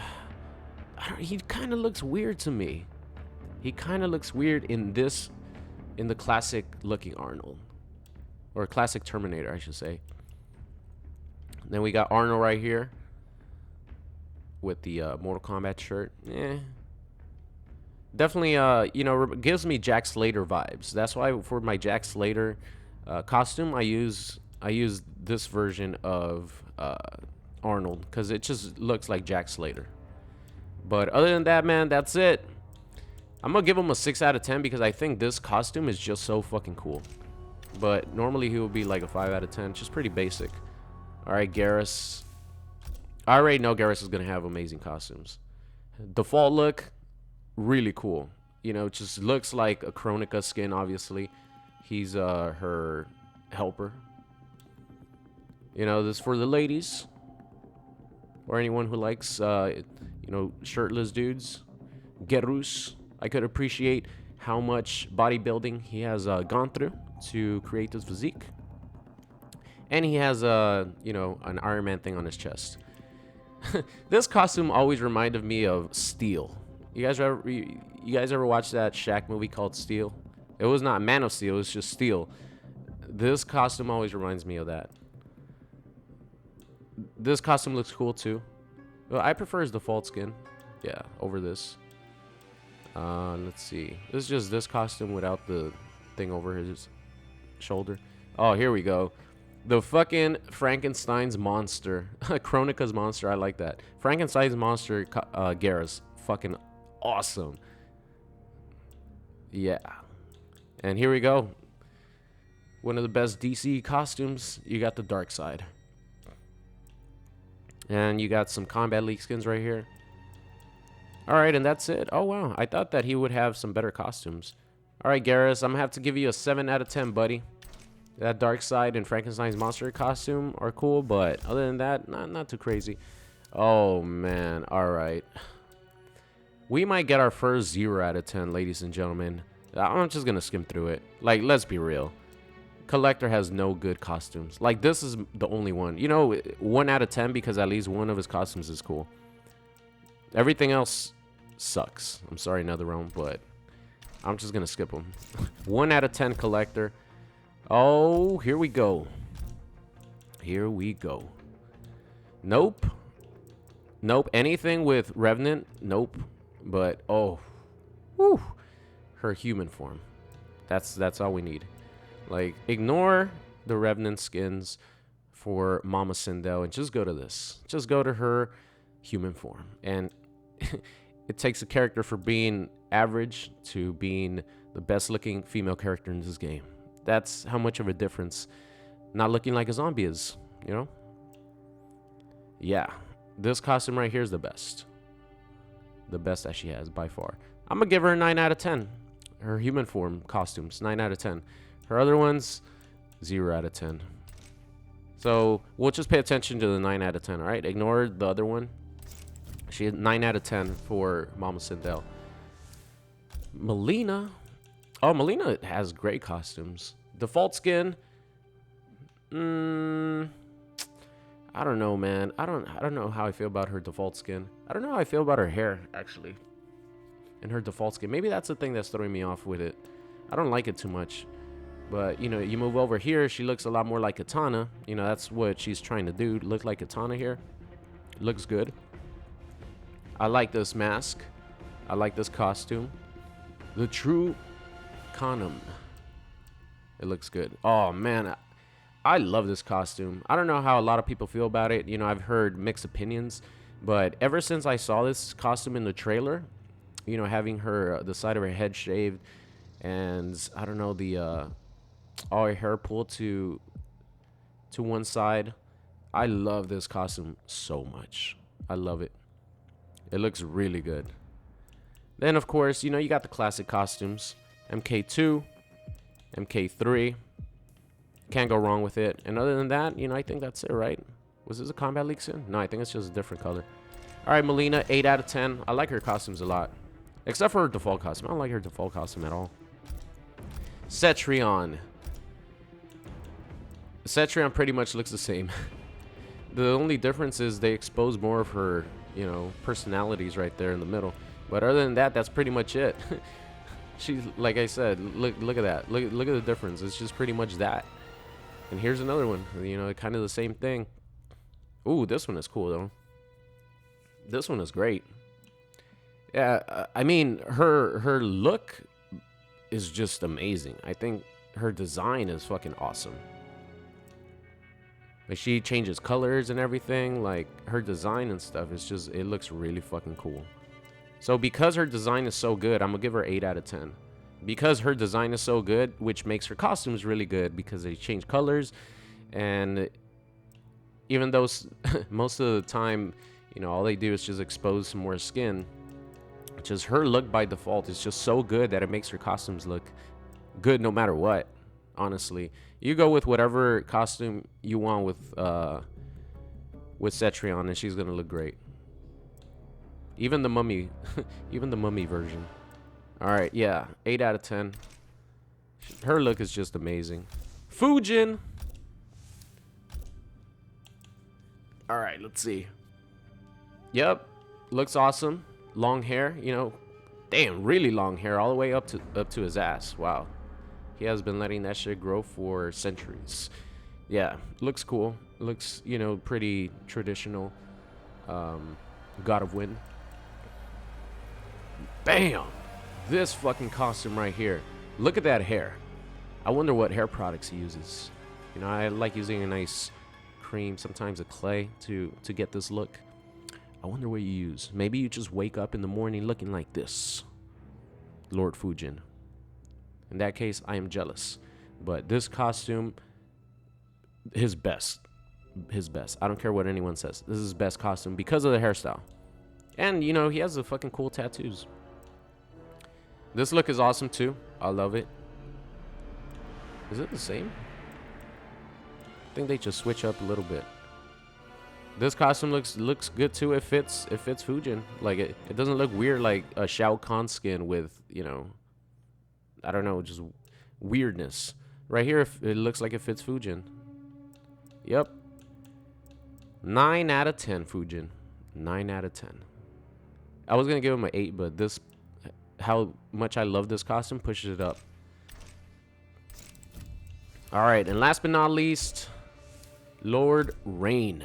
He kind of looks weird to me. He kind of looks weird in this... In the classic-looking Arnold. Or classic Terminator, I should say. Then we got Arnold right here. With the Mortal Kombat shirt. Definitely, you know, gives me Jack Slater vibes. That's why for my Jack Slater costume, I use this version of Arnold. Because it just looks like Jack Slater. But other than that, man, that's it. I'm going to give him a 6 out of 10 because I think this costume is just so fucking cool. But normally he would be like a 5 out of 10. Just pretty basic. Alright, Garrus. I already know Garrus is going to have amazing costumes. Default look, really cool. You know, it just looks like a Kronika skin, obviously. He's her helper. You know, this is for the ladies. Or anyone who likes, you know, shirtless dudes. Garrus. I could appreciate how much bodybuilding he has gone through to create this physique. And he has, you know, an Iron Man thing on his chest. This costume always reminded me of Steel. You guys ever watch that Shaq movie called Steel? It was not Man of Steel, it was just Steel. This costume always reminds me of that. This costume looks cool too. Well, I prefer his default skin. Yeah, over this. Let's see. This is just this costume without the thing over his shoulder. Oh, here we go. The fucking Frankenstein's monster. Kronika's monster. I like that. Frankenstein's monster Garrus. Fucking awesome. Yeah. And here we go. One of the best DC costumes. You got the dark side. And you got some Combat League skins right here. Alright, and that's it. Oh, wow. I thought that he would have some better costumes. Alright, Garrus. I'm going to have to give you a 7 out of 10, buddy. That dark side and Frankenstein's monster costume are cool, but other than that, not too crazy. Oh, man. Alright. We might get our first 0 out of 10, ladies and gentlemen. I'm just going to skim through it. Like, let's be real. Collector has no good costumes. Like, this is the only one. You know, 1 out of 10 because at least one of his costumes is cool. Everything else sucks. I'm sorry, NetherRealm, but I'm just going to skip them. 1 out of 10 Collector. Oh, here we go. Here we go. Nope. Nope. Anything with Revenant? Nope. But, oh. Whew. Her human form. That's all we need. Like, ignore the Revenant skins for Mama Sindel and just go to this. Just go to her human form. And it takes a character from being average to being the best looking female character in this game. That's how much of a difference not looking like a zombie is, you know? Yeah. This costume right here is the best. The best that she has by far. I'm going to give her a 9 out of 10. Her human form costumes, 9 out of 10. Her other ones, 0 out of 10. So we'll just pay attention to the 9 out of 10, all right? Ignore the other one. She had 9 out of 10 for Mama Sindel. Melina. Oh, Melina has great costumes. Default skin. I don't know, man. I don't know how I feel about her default skin. I don't know how I feel about her hair, actually. And her default skin. Maybe that's the thing that's throwing me off with it. I don't like it too much. But, you know, you move over here, she looks a lot more like Kitana. You know, that's what she's trying to do. Look like Kitana here. Looks good. I like this mask. I like this costume. The true Kano. It looks good. Oh, man. I love this costume. I don't know how a lot of people feel about it. You know, I've heard mixed opinions. But ever since I saw this costume in the trailer, you know, having her, the side of her head shaved, and I don't know, the all her hair pulled to one side. I love this costume so much. I love it. It looks really good. Then, of course, you know, you got the classic costumes. MK2, MK3. Can't go wrong with it. And other than that, you know, I think that's it, right? Was this a Combat League skin? No, I think it's just a different color. All right, Melina, 8 out of 10. I like her costumes a lot. Except for her default costume. I don't like her default costume at all. Cetrion. Cetrion pretty much looks the same. The only difference is they expose more of her, you know, personalities right there in the middle. But other than that, that's pretty much it. She's, like I said, look at that. Look at the difference. It's just pretty much that. And here's another one. You know, kind of the same thing. Ooh, this one is cool, though. This one is great. Yeah, I mean, her look is just amazing. I think her design is fucking awesome. Like, she changes colors and everything. Like, her design and stuff is just, it looks really fucking cool. So because her design is so good, I'm gonna give her 8 out of 10. Because her design is so good, which makes her costumes really good because they change colors. And even though most of the time, you know, all they do is just expose some more skin, just her look by default is just so good that it makes her costumes look good no matter what. Honestly, you go with whatever costume you want with Cetrion, and she's gonna look great. Even the mummy, even the mummy version. All right, yeah, 8 out of 10. Her look is just amazing. Fujin. All right, let's see. Yep, looks awesome. Long hair, you know, damn, really long hair, all the way up to his ass. Wow, he has been letting that shit grow for centuries. Yeah, looks cool. Looks, you know, pretty traditional. God of Wind. Bam! This fucking costume right here. Look at that hair. I wonder what hair products he uses. You know, I like using a nice cream, sometimes a clay to get this look. I wonder what you use. Maybe you just wake up in the morning looking like this. Lord Fujin. In that case, I am jealous. But this costume, his best. His best. I don't care what anyone says. This is his best costume because of the hairstyle. And, you know, he has the fucking cool tattoos. This look is awesome, too. I love it. Is it the same? I think they just switch up a little bit. This costume looks good, too. It fits Fujin. Like, it doesn't look weird like a Shao Kahn skin with, you know, I don't know, just weirdness. Right here, it looks like it fits Fujin. Yep. 9 out of 10, Fujin. 9 out of 10. I was going to give him an 8, but this, how much I love this costume pushes it up. All right, and last but not least, Lord Rain.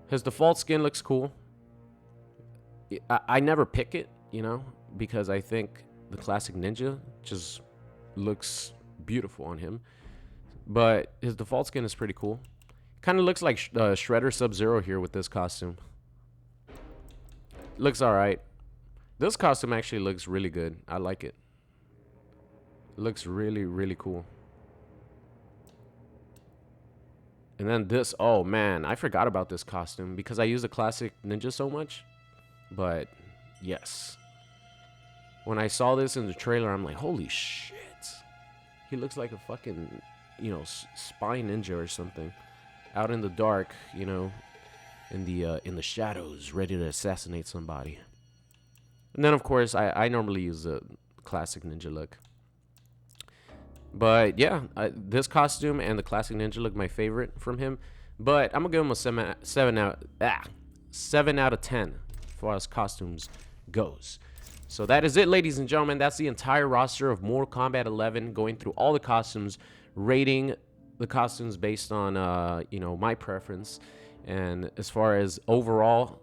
His default skin looks cool. I never pick it, you know, because I think the classic ninja just looks beautiful on him. But his default skin is pretty cool. Kind of looks like Shredder Sub-Zero here with this costume. Looks alright. This costume actually looks really good. I like it. Looks really, really cool. And then this, oh man, I forgot about this costume because I use the classic ninja so much. But yes. When I saw this in the trailer, I'm like, holy shit. He looks like a fucking, you know, spy ninja or something. Out in the dark, you know, in the shadows, ready to assassinate somebody. And then, of course, I normally use the classic ninja look. But yeah, this costume and the classic ninja look my favorite from him. But I'm gonna give him a 7 out of 10 as far as costumes goes. So that is it, ladies and gentlemen. That's the entire roster of Mortal Kombat 11, going through all the costumes, rating the costumes based on you know, my preference, and as far as overall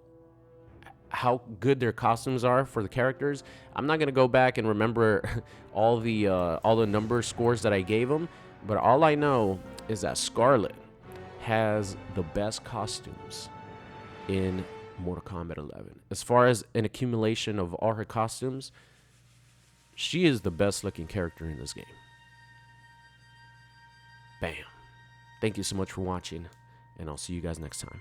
how good their costumes are for the characters. I'm not gonna go back and remember all the number scores that I gave them, but all I know is that Skarlet has the best costumes in Mortal Kombat 11. As far as an accumulation of all her costumes, she is the best looking character in this game. Bam. Thank you so much for watching, and I'll see you guys next time.